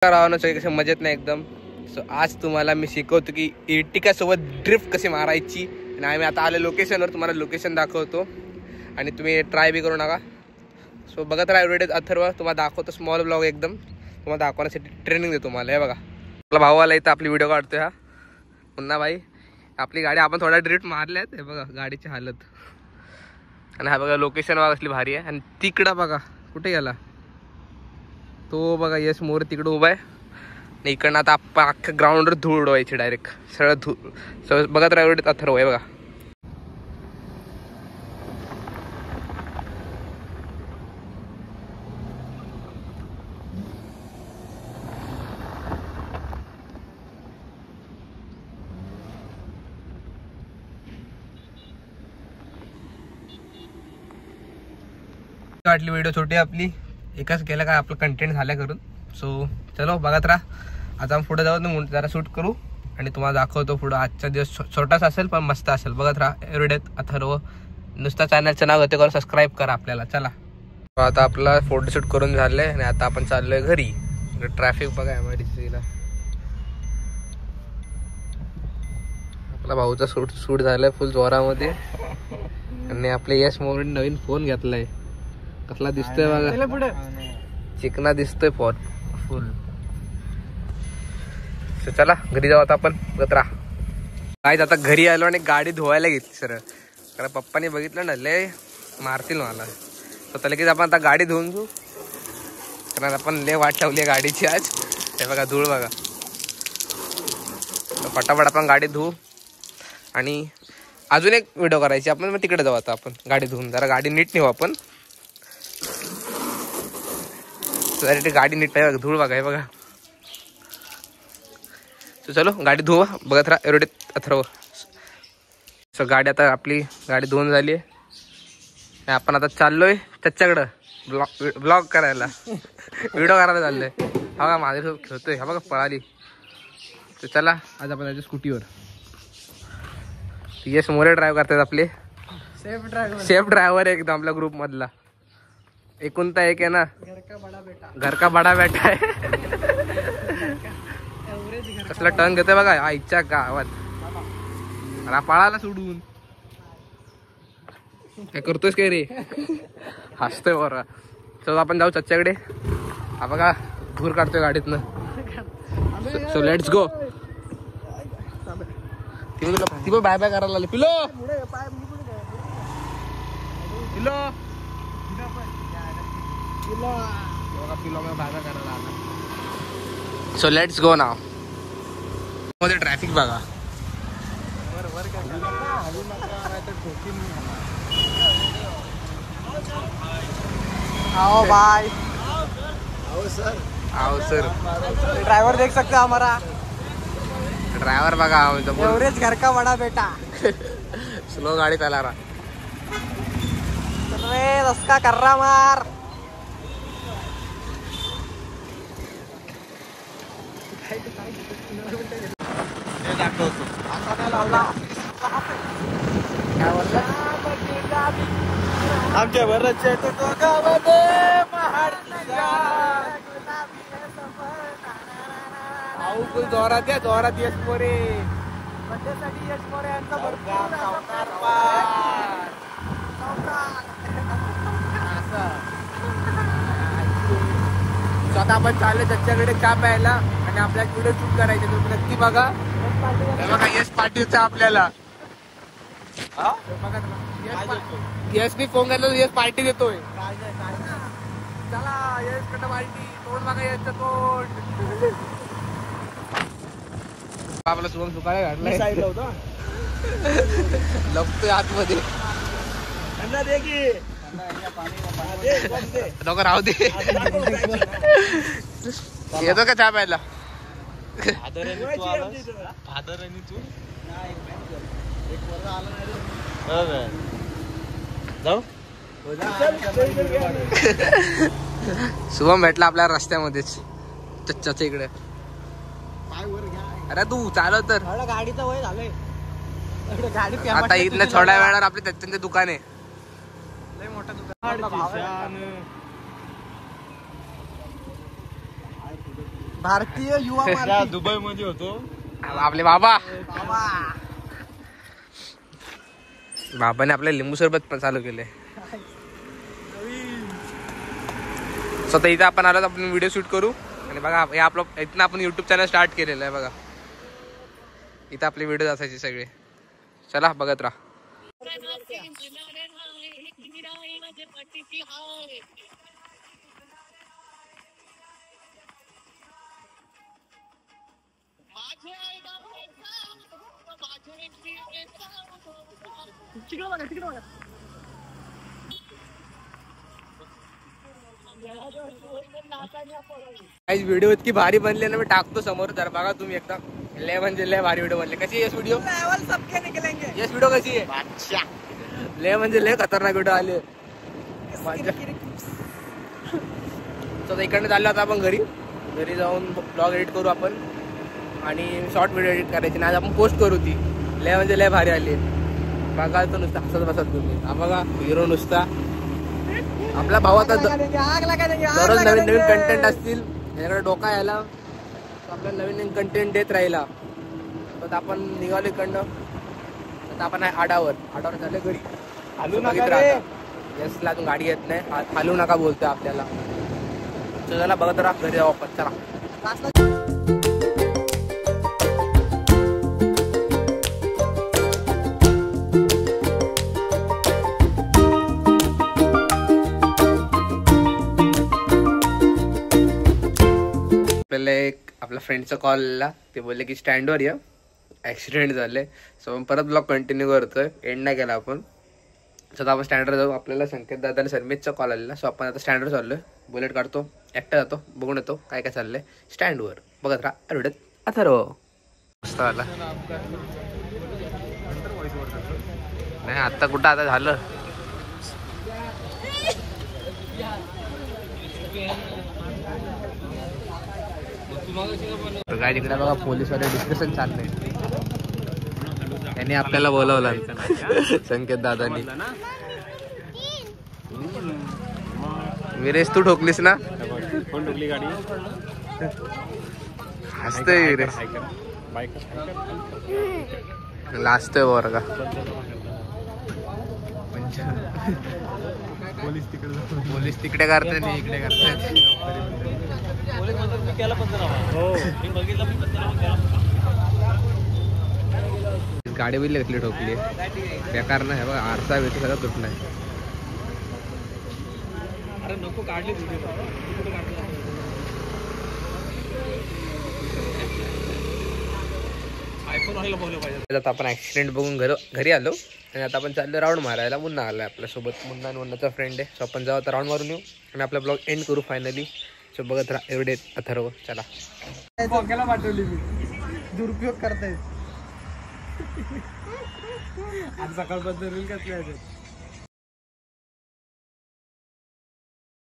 राहणं मजेत नाही एकदम. सो आज तुम्हाला मी शिकवतो की इर्टिका सोबत ड्रिफ्ट कशी मारायची. आणि आम्ही आता आले लोकेशनवर, तुम्हाला लोकेशन दाखवतो आणि तुम्ही ट्राय बी करू नका. सो बघत राहा व्हिडिओ अथर्व. तुम्हाला दाखवतो स्मॉल ब्लॉग एकदम, तुम्हाला दाखवण्यासाठी ट्रेनिंग देतो मला. हे बघा आपला भाऊ आला इथं आपली व्हिडिओ काढतोय. हा पुन्हा भाई आपली गाडी आपण थोडा ड्रिफ्ट मारल्यात. हे बघा गाडीची हालत. आणि हा बघा लोकेशन बघा असली भारी आहे. आणि तिकडं बघा कुठे गेला तो, बघा यश मोर तिकडं उभा आहे. आणि इकडनं आता आपण अख्ख्या ग्राउंडवर धूळ उडवायची डायरेक्ट सरळ धूळ. बघत राहा एवढे अथर्व. आहे बघा वाटली व्हिडिओ छोटी आपली एकच केलं काय आपलं कंटेंट झाल्या करून. सो चलो बघत राहा. आता आपण पुढे जाऊ जरा शूट करू आणि तुम्हाला दाखवतो पुढं. आजचा दिवस छोटासा असेल पण मस्त असेल. बघत राहा एवढ्यात अथर्व. नुसता चॅनलचं नाव होते करून सबस्क्राईब करा आपल्याला. चला आता आपला फोटोशूट करून झालंय आणि आता आपण चाललोय घरी. ट्रॅफिक बघा MIDCला. आपला भाऊचा शूट झालाय फुल जोरामध्ये. आणि आपले यश मोरेने नवीन फोन घेतलाय. कसला दिसतोय बघा, चिकना दिसतोय फोन फुल. चला घरी जाऊ आता आपण. बघत राहा काय. आता घरी आलो आणि गाडी धुवायला घेतली सरळ, कारण पप्पाने बघितलं ना लय मारतील मला. तर लगेच आपण आता गाडी धुवून घेऊ, कारण आपण लय वाट लावली गाडीची आज. हे बघा धूळ बघा. तर पटापट आपण गाडी धुवू आणि अजून एक व्हिडिओ करायची आपण. मग तिकडे जाऊ आता आपण गाडी धुवून. जरा गाडी नीट नेऊ आपण. गाडी नीट आहे. धूळ बघा हे बघा. तो चलो गाडी धुवा. बघत राहा एवढे अथर्व. सो गाडी आता आपली गाडी धुवून झाली आहे. आपण आता चाललोय त्याच्याकडं ब्लॉग करायला, व्हिडिओ करायला चाललोय. हा बघा माझ्यासोबत खेळतोय. हा बघा पळाली. तर चला आज आपण त्याच्या स्कूटीवर. यश मोरे ड्राईव्ह करतात आपले. सेफ ड्रायव्हर आहे एकदम आपल्या ग्रुप मधला. एकुलता एक आहे ना, घर का बडा बेटा आहे. कसला टर्न घेतोय बघा आईच्या गावात. पळाला सोडून काय करतोयस काय रे, हसतोय बरा. चल आपण जाऊ चच्च्याकडे. हा बघा धूर काढतोय गाडीतनं. So let's go. ती बाय बाय करायला लागली. पिलो पिलो पिलो बाय बाय करायला आला. सो लेट्स गो नाव. मध्ये ट्रॅफिक बघा. आओ भाई. आओ सर. आओ सर. ड्राइवर देख सकते हो हमारा. ड्राइवर बघा एवरेज घर का बड़ा बेटा. स्लो गाडी चाला रहा. रस्का कर्रा मार. आमच्या वरचे तो गावामध्ये फुल जोरात आहे. जोरात यश मोरे. बड्डेसाठी यश मोरे यांचा भरपूर स्वतः आपण चालले त्याच्याकडे चहा प्यायला आणि आपल्या व्हिडिओ शूट करायचे. तुम्ही नक्की बघा. बघा यश पाटीलचा आपल्याला. यशनी फोन केला यश पार्टी देतोय. चला यश कडे पार्टी. तोंड बघा यशचं तोंड. आपला शुभम सुकाळे घातलाय. साईडला होता लपतोय आतमध्ये. नको राहू दे. येतो का चहा प्यायला. शुभम भेटला आपल्या रस्त्यामध्येच चच्चाच्या इकडे. अरे तू चालव तर. गाडीचं वय झालंय. आता इथलं थोड्या वेळावर आपले चच्चांचे दुकान आहे. लय मोठं दुकान. भारतीय युवा दुबई मध्ये होतो आपले बाबा बाबाने आपल्या लिंबू सरबत पण चालू केले. स्वतः इथं आपण आलो आपण व्हिडिओ शूट करू. आणि बघा हे आपलं इथनं आपण युट्यूब चॅनल स्टार्ट केलेलं आहे. बघा इथं आपले व्हिडिओ असायचे सगळे. चला बघत राहा. व्हिडिओ इतकी भारी बनले ना मी टाकतो समोर जर बघा तुम्ही एकदा. लय म्हणजे लय भारी व्हिडिओ बनले. कशी आहे व्हिडिओ? यस व्हिडिओ कशी आहे? लय म्हणजे लय खतरनाक व्हिडिओ आले. तर इकडनं चाललो आता आपण घरी जाऊन ब्लॉग एडिट करू आपण. आणि शॉर्ट व्हिडिओ एडिट करायची ना आज आपण पोस्ट करू. ती लय म्हणजे लय भारी आली. बघा तो नुसता हसत बसत तुम्ही. हा बघा हिरो नुसता. आपला भाऊ आता दररोज नवीन नवीन कंटेंट असतील याच्याकडे डोका यायला आपल्याला नवीन नवीन कंटेंट देत राहिला. तर आपण निघालो इकडनं. आता आपण आहे आडावर झालं घरी. हलू नका यसला अजून गाडी येत नाही. हलू नका बोलतोय आपल्याला. चला बघत राहा घरी जाऊ आपण. चला आपल्याला एक आपल्या फ्रेंडचा कॉल आला. ते बोलले की स्टँडवर या ॲक्सिडेंट झाले. सो आपण परत ब्लॉग कंटिन्यू करतोय. एंड नाही केला आपण. सो आता आपण स्टँडवर जाऊ. आपल्याला संकेत दादाला सर्मितचा कॉल आलेला. सो आपण आता स्टँडवर चाललोय. बुलेट काढतो एकटा जातो बघून येतो काय काय चाललंय स्टँडवर. बघत राहा व्हिडिओत अथर्व. मस्त आला नाही आता कुठं आता झालं. काय तिकडे बघा पोलीसवाले डिस्कशन चाललंय. त्यांनी आपल्याला बोलवलं संकेत दादानी. विरेश तू ठोकलीस ना? कोण ठोकली गाडी? हसतोय विरेश. लाजतोय वर्गा. पोलीस तिकडे करते नाही इकडे करते. गाडी बिल्ली कसली ठोकली बेकार नाही. बघा आरसा वेळ सगळं तुटला आहे. अरे नको काढली आता आपण ऍक्सिडेंट बघून घरी आलो. आणि आता आपण चाललो राऊंड मारायला. मुन्ना आलाय आपल्यासोबत. मुन्ना आणि मुन्नाचा फ्रेंड आहे. सो आपण जाऊ आता राऊंड मारून येऊ आणि आपला ब्लॉग एंड करू फायनली. सो बघत राहा एवढे अथर्व. चला पाठवली मी दुरुपयोग करताय आज सकाळबद्दल रील कसली आहे.